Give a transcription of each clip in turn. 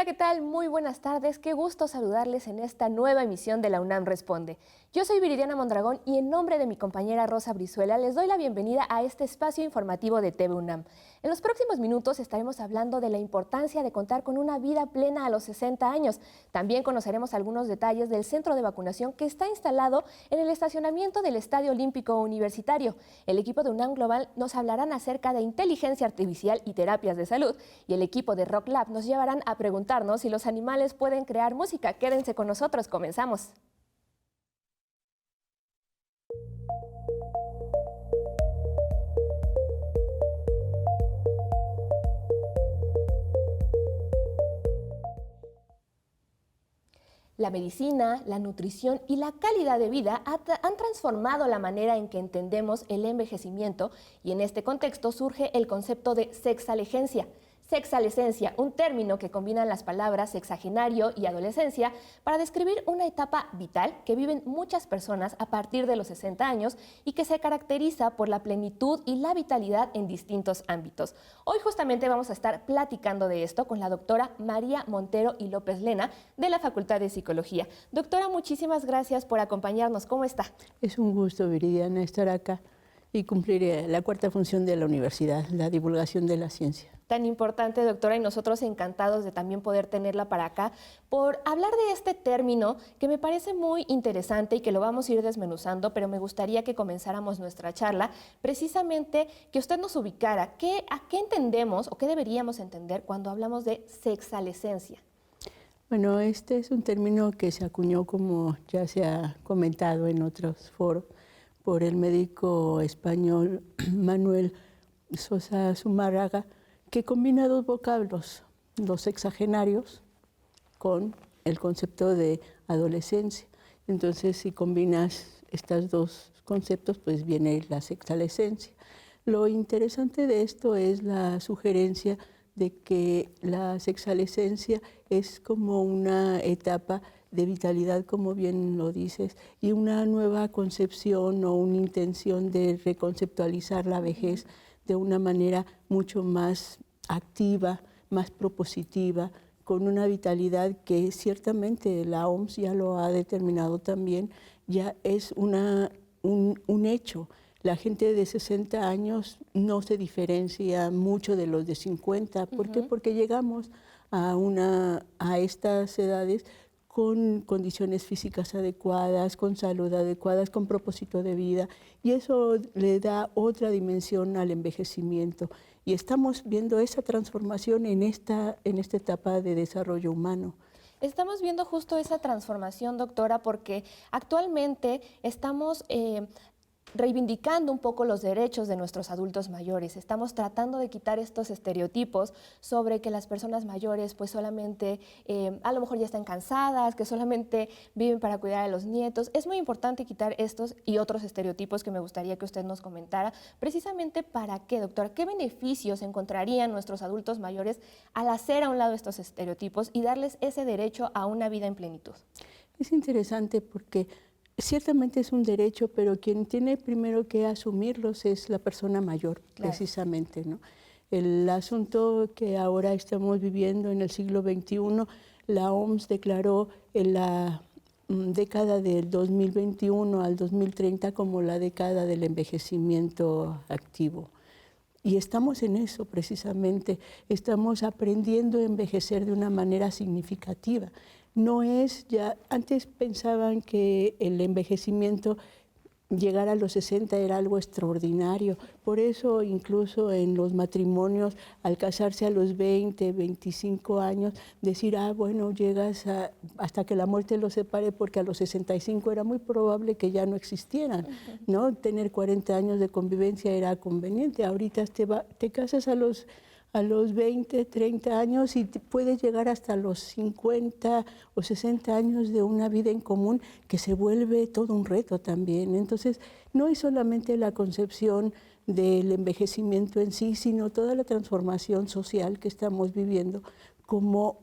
Hola, ¿qué tal? Muy buenas tardes. Qué gusto saludarles en esta nueva emisión de la UNAM Responde. Yo soy Viridiana Mondragón y en nombre de mi compañera Rosa Brizuela les doy la bienvenida a este espacio informativo de TV UNAM. En los próximos minutos estaremos hablando de la importancia de contar con una vida plena a los 60 años. También conoceremos algunos detalles del centro de vacunación que está instalado en el estacionamiento del Estadio Olímpico Universitario. El equipo de UNAM Global nos hablarán acerca de inteligencia artificial y terapias de salud, y el equipo de Rock Lab nos llevarán a preguntarnos si los animales pueden crear música. Quédense con nosotros, comenzamos. La medicina, la nutrición y la calidad de vida han transformado la manera en que entendemos el envejecimiento, y en este contexto surge el concepto de sexalegencia. Sexalescencia, un término que combina las palabras sexagenario y adolescencia para describir una etapa vital que viven muchas personas a partir de los 60 años y que se caracteriza por la plenitud y la vitalidad en distintos ámbitos. Hoy justamente vamos a estar platicando de esto con la doctora María Montero y López Lena de la Facultad de Psicología. Doctora, muchísimas gracias por acompañarnos. ¿Cómo está? Es un gusto, Viridiana, estar acá y cumplir la cuarta función de la universidad, la divulgación de la ciencia. Tan importante, doctora, y nosotros encantados de también poder tenerla para acá, por hablar de este término que me parece muy interesante y que lo vamos a ir desmenuzando, pero me gustaría que comenzáramos nuestra charla, precisamente que usted nos ubicara, ¿a qué entendemos o qué deberíamos entender cuando hablamos de sexalescencia? Bueno, este es un término que se acuñó, como ya se ha comentado en otros foros, por el médico español Manuel Sosa Zumárraga, que combina dos vocablos, los sexagenarios con el concepto de adolescencia. Entonces, si combinas estos dos conceptos, pues viene la sexalescencia. Lo interesante de esto es la sugerencia de que la sexalescencia es como una etapa de vitalidad, como bien lo dices, y una nueva concepción o una intención de reconceptualizar la vejez de una manera mucho más activa, más propositiva, con una vitalidad que ciertamente la OMS ya lo ha determinado también, ya es un hecho. La gente de 60 años no se diferencia mucho de los de 50. ¿Por qué? Porque llegamos a estas edades con condiciones físicas adecuadas, con salud adecuadas, con propósito de vida, y eso le da otra dimensión al envejecimiento. Y estamos viendo esa transformación en esta etapa de desarrollo humano. Estamos viendo justo esa transformación, doctora, porque actualmente estamos reivindicando un poco los derechos de nuestros adultos mayores. Estamos tratando de quitar estos estereotipos sobre que las personas mayores pues solamente a lo mejor ya están cansadas, que solamente viven para cuidar a los nietos. Es muy importante quitar estos y otros estereotipos que me gustaría que usted nos comentara. Precisamente, ¿para qué, doctora? ¿Qué beneficios encontrarían nuestros adultos mayores al hacer a un lado estos estereotipos y darles ese derecho a una vida en plenitud? Es interesante porque ciertamente es un derecho, pero quien tiene primero que asumirlos es la persona mayor, precisamente, ¿no? El asunto que ahora estamos viviendo en el siglo XXI, la OMS declaró en la década del 2021 al 2030 como la década del envejecimiento activo. Y estamos en eso precisamente, estamos aprendiendo a envejecer de una manera significativa. No es ya, antes pensaban que el envejecimiento, llegar a los 60 era algo extraordinario, por eso incluso en los matrimonios, al casarse a los 20, 25 años, decir, bueno, llegas hasta que la muerte los separe, porque a los 65 era muy probable que ya no existieran, ¿no? Tener 40 años de convivencia era conveniente. Ahorita te casas a los 20, 30 años y puedes llegar hasta los 50 o 60 años de una vida en común, que se vuelve todo un reto también. Entonces, no es solamente la concepción del envejecimiento en sí, sino toda la transformación social que estamos viviendo como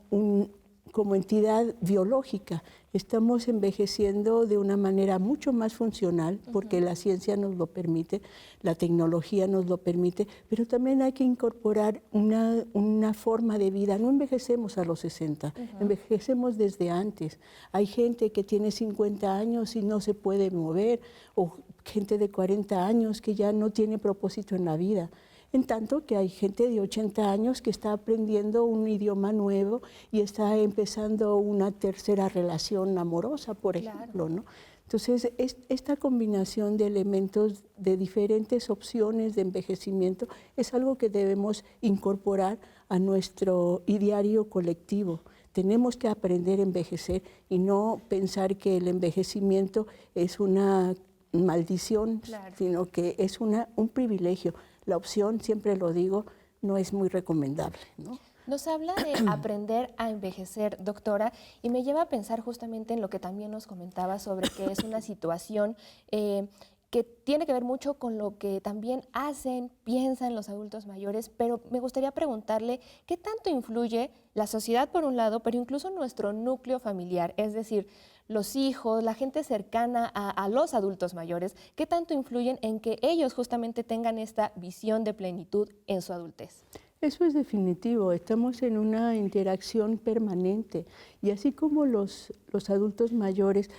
como entidad biológica. Estamos envejeciendo de una manera mucho más funcional, porque la ciencia nos lo permite, la tecnología nos lo permite, pero también hay que incorporar una forma de vida. No envejecemos a los 60, envejecemos desde antes. Hay gente que tiene 50 años y no se puede mover, o gente de 40 años que ya no tiene propósito en la vida. En tanto que hay gente de 80 años que está aprendiendo un idioma nuevo y está empezando una tercera relación amorosa, por ejemplo, ¿no? Entonces, esta combinación de elementos de diferentes opciones de envejecimiento es algo que debemos incorporar a nuestro ideario colectivo. Tenemos que aprender a envejecer y no pensar que el envejecimiento es una maldición, sino que es un privilegio. La opción, siempre lo digo, no es muy recomendable, ¿no? Nos habla de aprender a envejecer, doctora, y me lleva a pensar justamente en lo que también nos comentaba sobre que es una situación que tiene que ver mucho con lo que también hacen, piensan los adultos mayores, pero me gustaría preguntarle qué tanto influye la sociedad por un lado, pero incluso nuestro núcleo familiar, es decir, los hijos, la gente cercana a los adultos mayores, qué tanto influyen en que ellos justamente tengan esta visión de plenitud en su adultez. Eso es definitivo, estamos en una interacción permanente y así como los adultos mayores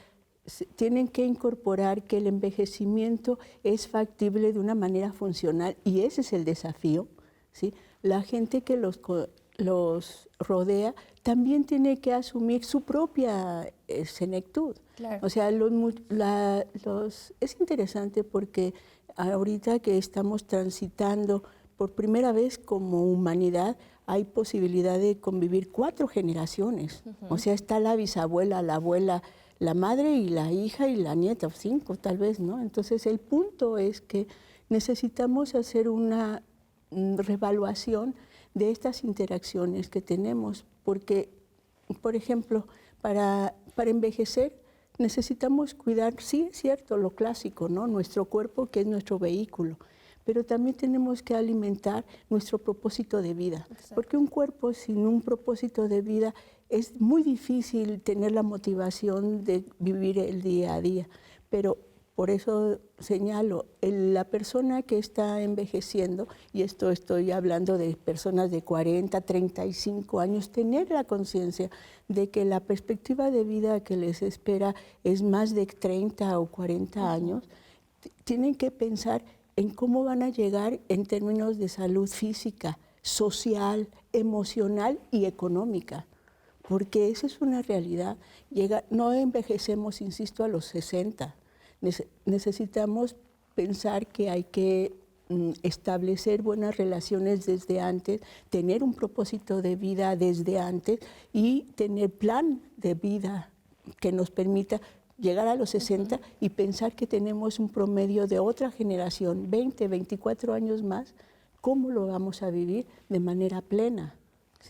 tienen que incorporar que el envejecimiento es factible de una manera funcional y ese es el desafío, ¿sí? La gente que los rodea también tiene que asumir su propia senectud. Claro. O sea, es interesante porque ahorita que estamos transitando por primera vez como humanidad, hay posibilidad de convivir 4 generaciones. O sea, está la bisabuela, la abuela, la madre y la hija y la nieta, 5 tal vez, ¿no? Entonces, el punto es que necesitamos hacer una reevaluación de estas interacciones que tenemos, porque, por ejemplo, para envejecer necesitamos cuidar, sí es cierto, lo clásico, ¿no? Nuestro cuerpo, que es nuestro vehículo, pero también tenemos que alimentar nuestro propósito de vida. Exacto. Porque un cuerpo sin un propósito de vida es muy difícil tener la motivación de vivir el día a día. Pero por eso señalo, la persona que está envejeciendo, y esto estoy hablando de personas de 40, 35 años, tener la conciencia de que la perspectiva de vida que les espera es más de 30 o 40 años, tienen que pensar en cómo van a llegar en términos de salud física, social, emocional y económica, porque esa es una realidad. No envejecemos, insisto, a los 60. Necesitamos pensar que hay que establecer buenas relaciones desde antes, tener un propósito de vida desde antes y tener plan de vida que nos permita llegar a los 60 y pensar que tenemos un promedio de otra generación, 20, 24 años más, ¿cómo lo vamos a vivir de manera plena?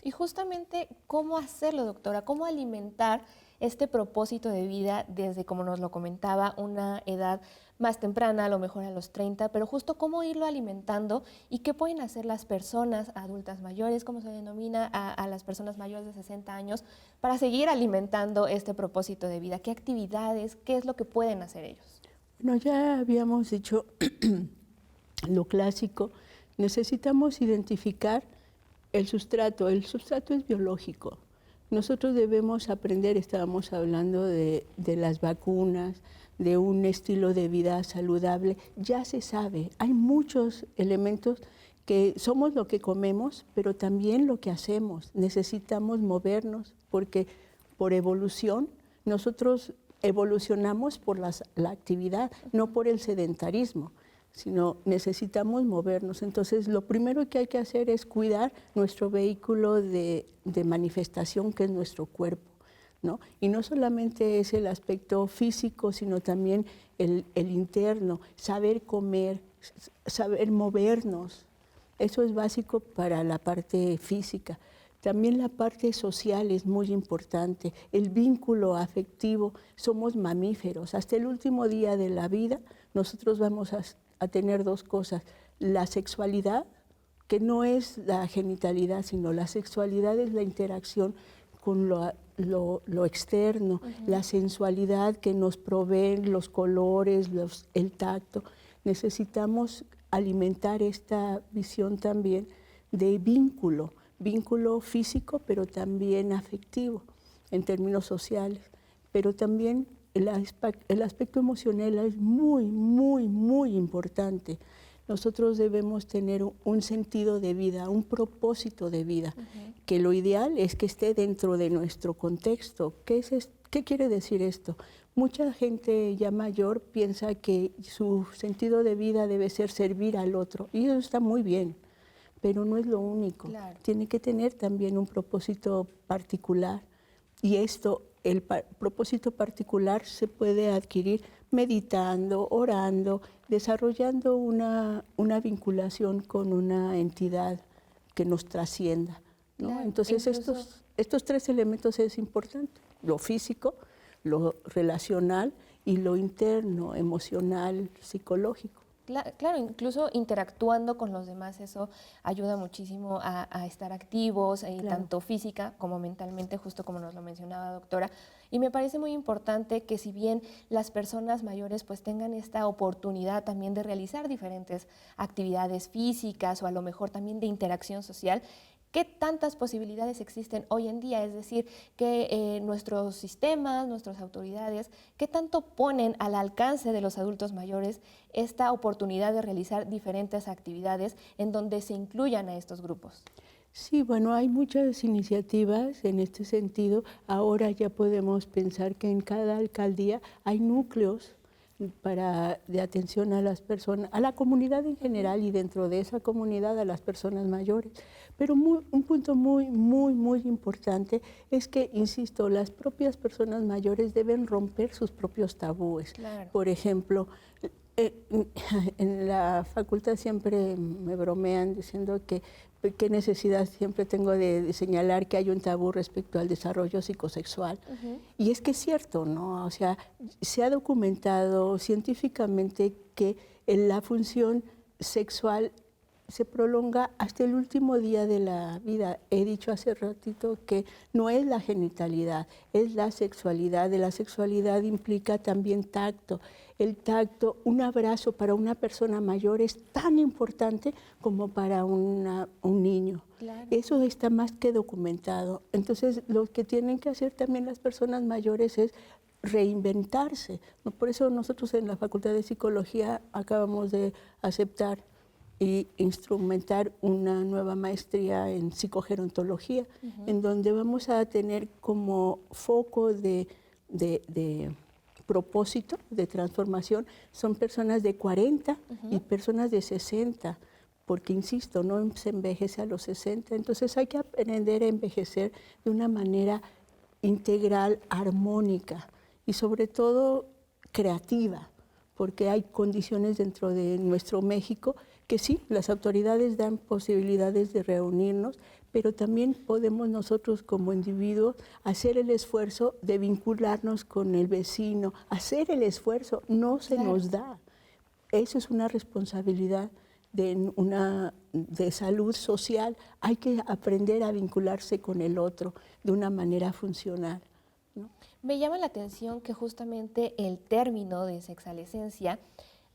Y justamente, ¿cómo hacerlo, doctora? ¿Cómo alimentar este propósito de vida desde, como nos lo comentaba, una edad más temprana, a lo mejor a los 30, pero justo cómo irlo alimentando y qué pueden hacer las personas adultas mayores, como se denomina a las personas mayores de 60 años, para seguir alimentando este propósito de vida? ¿Qué actividades, qué es lo que pueden hacer ellos? Bueno, ya habíamos dicho lo clásico, necesitamos identificar el sustrato es biológico. Nosotros debemos aprender, estábamos hablando de las vacunas, de un estilo de vida saludable, ya se sabe, hay muchos elementos que somos lo que comemos, pero también lo que hacemos. Necesitamos movernos porque por evolución nosotros evolucionamos por la actividad, no por el sedentarismo, sino necesitamos movernos. Entonces, lo primero que hay que hacer es cuidar nuestro vehículo de manifestación, que es nuestro cuerpo, ¿no? Y no solamente es el aspecto físico, sino también el interno, saber comer, saber movernos. Eso es básico para la parte física. También la parte social es muy importante, el vínculo afectivo. Somos mamíferos. Hasta el último día de la vida, nosotros vamos a tener 2 cosas. La sexualidad, que no es la genitalidad, sino la sexualidad es la interacción con lo externo, la sensualidad que nos proveen los colores, el tacto. Necesitamos alimentar esta visión también de vínculo físico, pero también afectivo en términos sociales. Pero también el aspecto emocional es muy, muy, muy importante. Nosotros debemos tener un sentido de vida, un propósito de vida, que lo ideal es que esté dentro de nuestro contexto. ¿Qué quiere decir esto? Mucha gente ya mayor piensa que su sentido de vida debe ser servir al otro, y eso está muy bien, pero no es lo único. Claro. Tiene que tener también un propósito particular, y el propósito particular se puede adquirir meditando, orando, desarrollando una vinculación con una entidad que nos trascienda, ¿no? Claro, Entonces estos tres elementos es importante: lo físico, lo relacional y lo interno, emocional, psicológico. Claro, incluso interactuando con los demás, eso ayuda muchísimo a estar activos, Claro. tanto física como mentalmente, justo como nos lo mencionaba, doctora. Y me parece muy importante que, si bien las personas mayores pues tengan esta oportunidad también de realizar diferentes actividades físicas o a lo mejor también de interacción social, ¿qué tantas posibilidades existen hoy en día? Es decir, que nuestros sistemas, nuestras autoridades, ¿qué tanto ponen al alcance de los adultos mayores esta oportunidad de realizar diferentes actividades en donde se incluyan a estos grupos? Sí, bueno, hay muchas iniciativas en este sentido. Ahora ya podemos pensar que en cada alcaldía hay núcleos de atención a las personas, a la comunidad en general, y dentro de esa comunidad a las personas mayores. Pero un punto muy, muy, muy importante es que, insisto, las propias personas mayores deben romper sus propios tabúes. Claro. Por ejemplo, en la facultad siempre me bromean diciendo que qué necesidad siempre tengo de señalar que hay un tabú respecto al desarrollo psicosexual. Y es que es cierto, ¿no? O sea, se ha documentado científicamente que la función sexual se prolonga hasta el último día de la vida. He dicho hace ratito que no es la genitalidad, es la sexualidad. De la sexualidad implica también tacto. El tacto, un abrazo para una persona mayor es tan importante como para un niño. Claro. Eso está más que documentado. Entonces, lo que tienen que hacer también las personas mayores es reinventarse. Por eso nosotros en la Facultad de Psicología acabamos de aceptar y instrumentar una nueva maestría en psicogerontología, en donde vamos a tener como foco de propósito, de transformación, son personas de 40 y personas de 60, porque, insisto, no se envejece a los 60, entonces hay que aprender a envejecer de una manera integral, armónica y sobre todo creativa, porque hay condiciones dentro de nuestro México que sí, las autoridades dan posibilidades de reunirnos, pero también podemos nosotros como individuos hacer el esfuerzo de vincularnos con el vecino, hacer el esfuerzo, no se nos da. Eso es una responsabilidad de salud social. Hay que aprender a vincularse con el otro de una manera funcional, ¿no? Me llama la atención que justamente el término de sexalescencia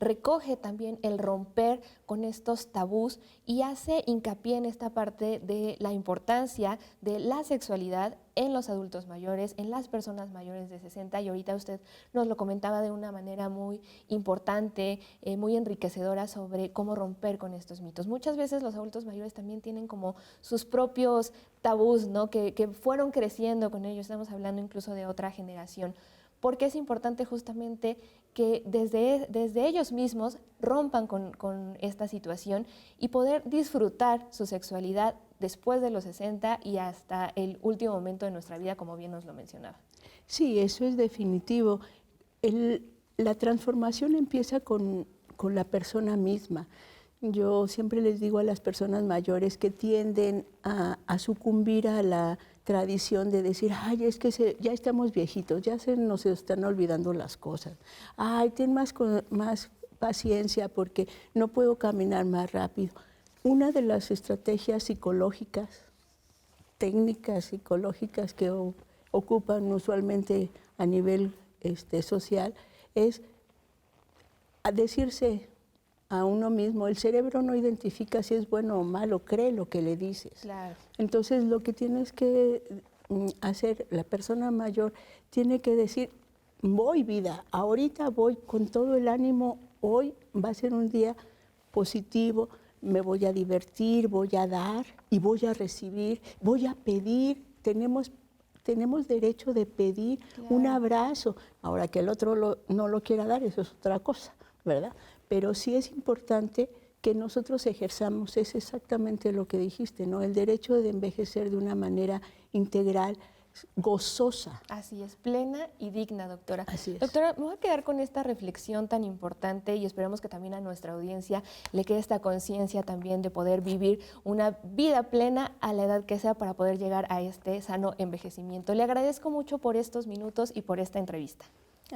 recoge también el romper con estos tabús y hace hincapié en esta parte de la importancia de la sexualidad en los adultos mayores, en las personas mayores de 60, y ahorita usted nos lo comentaba de una manera muy importante, muy enriquecedora sobre cómo romper con estos mitos. Muchas veces los adultos mayores también tienen como sus propios tabús, ¿no? que fueron creciendo con ellos, estamos hablando incluso de otra generación, porque es importante justamente que desde ellos mismos rompan con esta situación y poder disfrutar su sexualidad después de los 60 y hasta el último momento de nuestra vida, como bien nos lo mencionaba. Sí, eso es definitivo. La transformación empieza con la persona misma. Yo siempre les digo a las personas mayores que tienden a sucumbir a la tradición de decir, ay, es que ya estamos viejitos, ya nos están olvidando las cosas. Ay, ten más paciencia porque no puedo caminar más rápido. Una de las estrategias psicológicas técnicas psicológicas que ocupan usualmente a nivel social, es a decirse a uno mismo, el cerebro no identifica si es bueno o malo, cree lo que le dices. Claro. Entonces lo que tienes que hacer, la persona mayor tiene que decir, voy vida, ahorita voy con todo el ánimo, hoy va a ser un día positivo, me voy a divertir, voy a dar y voy a recibir, voy a pedir, tenemos derecho de pedir un abrazo. Ahora que el otro no lo quiera dar, eso es otra cosa, ¿verdad? Pero sí es importante que nosotros ejerzamos, es exactamente lo que dijiste, ¿no? El derecho de envejecer de una manera integral, gozosa. Así es, plena y digna, doctora. Así es. Doctora, me voy a quedar con esta reflexión tan importante y esperemos que también a nuestra audiencia le quede esta conciencia también de poder vivir una vida plena a la edad que sea para poder llegar a este sano envejecimiento. Le agradezco mucho por estos minutos y por esta entrevista.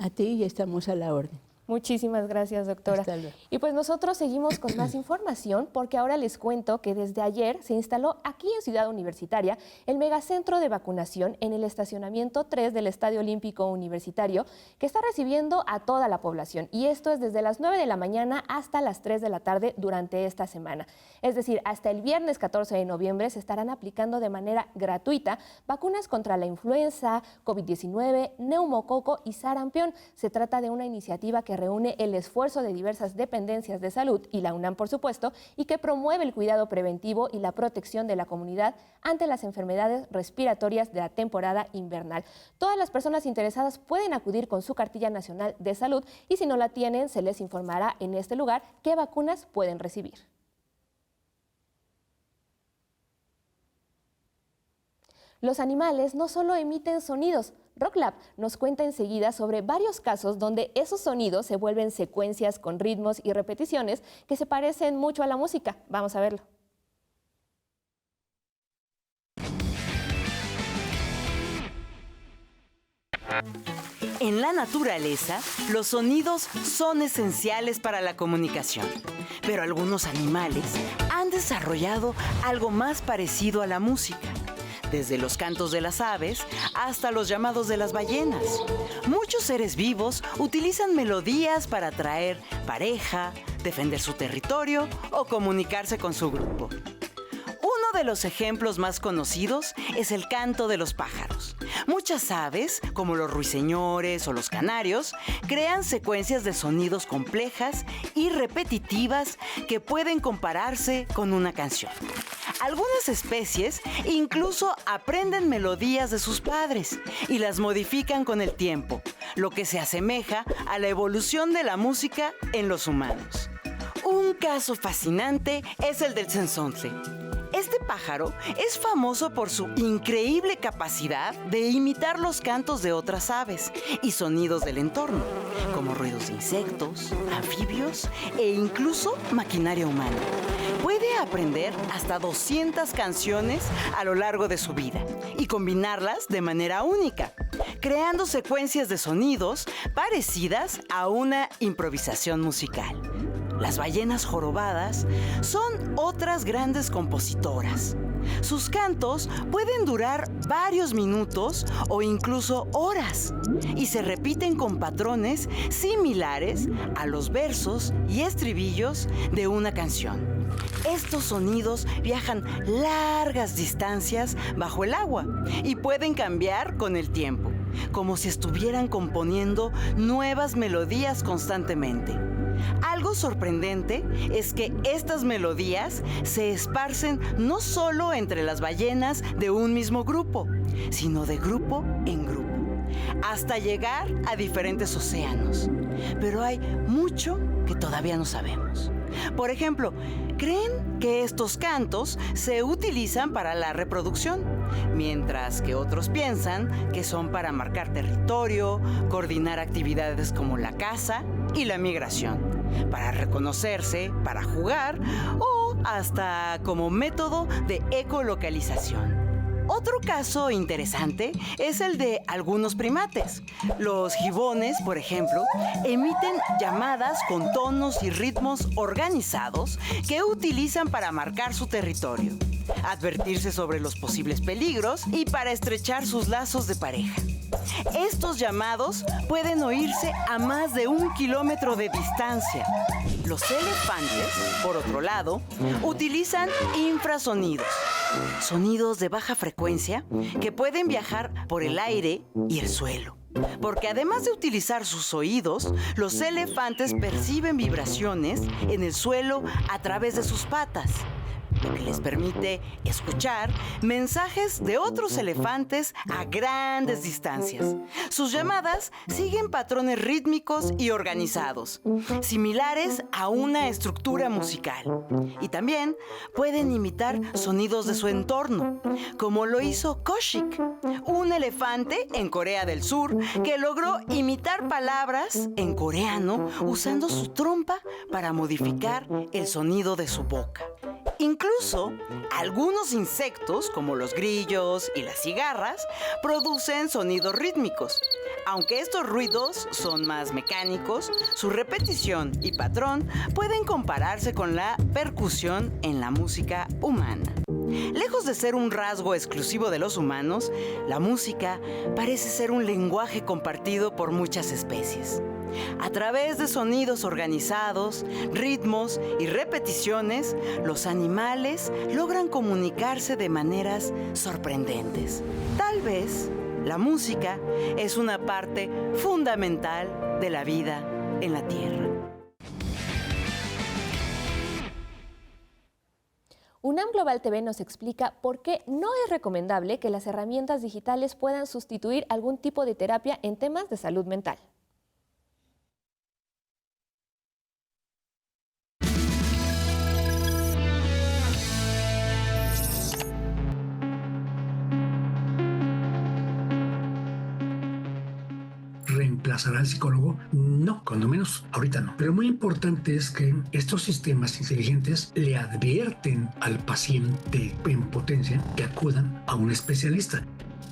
A ti y estamos a la orden. Muchísimas gracias, doctora. Hasta luego. Y pues nosotros seguimos con más información porque ahora les cuento que desde ayer se instaló aquí en Ciudad Universitaria el megacentro de vacunación en el estacionamiento 3 del Estadio Olímpico Universitario, que está recibiendo a toda la población. Y esto es desde las 9 de la mañana hasta las 3 de la tarde durante esta semana. Es decir, hasta el viernes 14 de noviembre se estarán aplicando de manera gratuita vacunas contra la influenza, COVID-19, neumococo y sarampión. Se trata de una iniciativa que reúne el esfuerzo de diversas dependencias de salud y la UNAM, por supuesto, y que promueve el cuidado preventivo y la protección de la comunidad ante las enfermedades respiratorias de la temporada invernal. Todas las personas interesadas pueden acudir con su cartilla nacional de salud y si no la tienen, se les informará en este lugar qué vacunas pueden recibir. Los animales no solo emiten sonidos. RockLab nos cuenta enseguida sobre varios casos donde esos sonidos se vuelven secuencias con ritmos y repeticiones que se parecen mucho a la música. Vamos a verlo. En la naturaleza, los sonidos son esenciales para la comunicación, pero algunos animales han desarrollado algo más parecido a la música. Desde los cantos de las aves hasta los llamados de las ballenas. Muchos seres vivos utilizan melodías para atraer pareja, defender su territorio o comunicarse con su grupo. Uno de los ejemplos más conocidos es el canto de los pájaros. Muchas aves, como los ruiseñores o los canarios, crean secuencias de sonidos complejas y repetitivas que pueden compararse con una canción. Algunas especies incluso aprenden melodías de sus padres y las modifican con el tiempo, lo que se asemeja a la evolución de la música en los humanos. Un caso fascinante es el del cenzontle. Este pájaro es famoso por su increíble capacidad de imitar los cantos de otras aves y sonidos del entorno, como ruidos de insectos, anfibios e incluso maquinaria humana. Puede aprender hasta 200 canciones a lo largo de su vida y combinarlas de manera única, creando secuencias de sonidos parecidas a una improvisación musical. Las ballenas jorobadas son otras grandes compositoras. Sus cantos pueden durar varios minutos o incluso horas y se repiten con patrones similares a los versos y estribillos de una canción. Estos sonidos viajan largas distancias bajo el agua y pueden cambiar con el tiempo, como si estuvieran componiendo nuevas melodías constantemente. Algo sorprendente es que estas melodías se esparcen no solo entre las ballenas de un mismo grupo, sino de grupo en grupo, hasta llegar a diferentes océanos. Pero hay mucho que todavía no sabemos. Por ejemplo, creen que estos cantos se utilizan para la reproducción, mientras que otros piensan que son para marcar territorio, coordinar actividades como la caza y la migración, para reconocerse, para jugar o hasta como método de ecolocalización. Otro caso interesante es el de algunos primates. Los gibones, por ejemplo, emiten llamadas con tonos y ritmos organizados que utilizan para marcar su territorio. advertirse sobre los posibles peligros y para estrechar sus lazos de pareja. Estos llamados pueden oírse a más de 1 kilómetro de distancia. Los elefantes, por otro lado, utilizan infrasonidos, sonidos de baja frecuencia que pueden viajar por el aire y el suelo. Porque además de utilizar sus oídos, los elefantes perciben vibraciones en el suelo a través de sus patas, lo que les permite escuchar mensajes de otros elefantes a grandes distancias. Sus llamadas siguen patrones rítmicos y organizados, similares a una estructura musical. Y también pueden imitar sonidos de su entorno, como lo hizo Koshik, un elefante en Corea del Sur que logró imitar palabras en coreano usando su trompa para modificar el sonido de su boca. Incluso, algunos insectos, como los grillos y las cigarras, producen sonidos rítmicos. Aunque estos ruidos son más mecánicos, su repetición y patrón pueden compararse con la percusión en la música humana. Lejos de ser un rasgo exclusivo de los humanos, la música parece ser un lenguaje compartido por muchas especies. A través de sonidos organizados, ritmos y repeticiones, los animales logran comunicarse de maneras sorprendentes. Tal vez la música es una parte fundamental de la vida en la Tierra. UNAM Global TV nos explica por qué no es recomendable que las herramientas digitales puedan sustituir algún tipo de terapia en temas de salud mental. ¿Reemplazará al psicólogo? No, cuando menos ahorita no. Pero muy importante es que estos sistemas inteligentes le advierten al paciente en potencia que acudan a un especialista.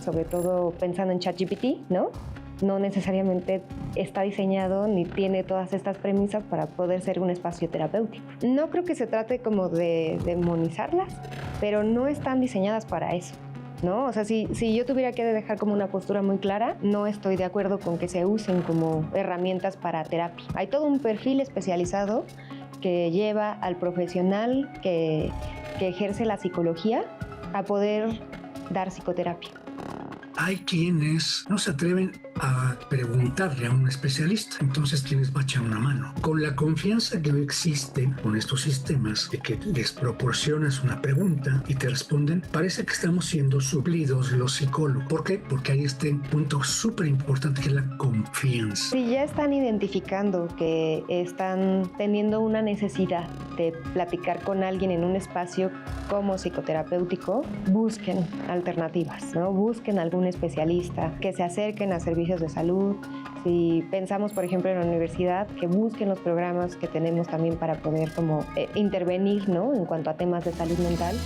Sobre todo pensando en ChatGPT, ¿no? No necesariamente está diseñado ni tiene todas estas premisas para poder ser un espacio terapéutico. No creo que se trate como de demonizarlas, pero no están diseñadas para eso, ¿no? O sea, si yo tuviera que dejar como una postura muy clara, no estoy de acuerdo con que se usen como herramientas para terapia. Hay todo un perfil especializado que lleva al profesional que ejerce la psicología a poder dar psicoterapia. Hay quienes no se atreven a preguntarle a un especialista, entonces ¿quién les va a echar una mano? Con la confianza que hoy existe con estos sistemas de que les proporcionas una pregunta y te responden, parece que estamos siendo suplidos los psicólogos. ¿Por qué? Porque hay este punto súper importante que es la confianza. Si ya están identificando que están teniendo una necesidad de platicar con alguien en un espacio como psicoterapéutico, busquen alternativas, ¿no? Busquen algún especialista, que se acerquen a servicios de salud. Si pensamos, por ejemplo, en la universidad, que busquen los programas que tenemos también para poder como intervenir, ¿no? En cuanto a temas de salud mental.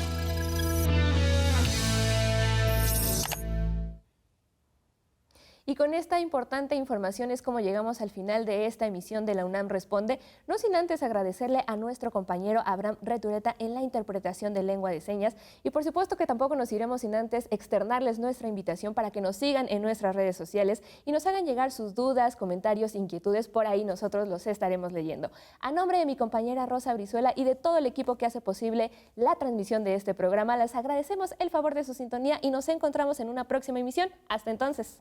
Y con esta importante información es como llegamos al final de esta emisión de la UNAM Responde, no sin antes agradecerle a nuestro compañero Abraham Retureta en la interpretación de lengua de señas y por supuesto que tampoco nos iremos sin antes externarles nuestra invitación para que nos sigan en nuestras redes sociales y nos hagan llegar sus dudas, comentarios, inquietudes, por ahí nosotros los estaremos leyendo. A nombre de mi compañera Rosa Brizuela y de todo el equipo que hace posible la transmisión de este programa, les agradecemos el favor de su sintonía y nos encontramos en una próxima emisión. Hasta entonces.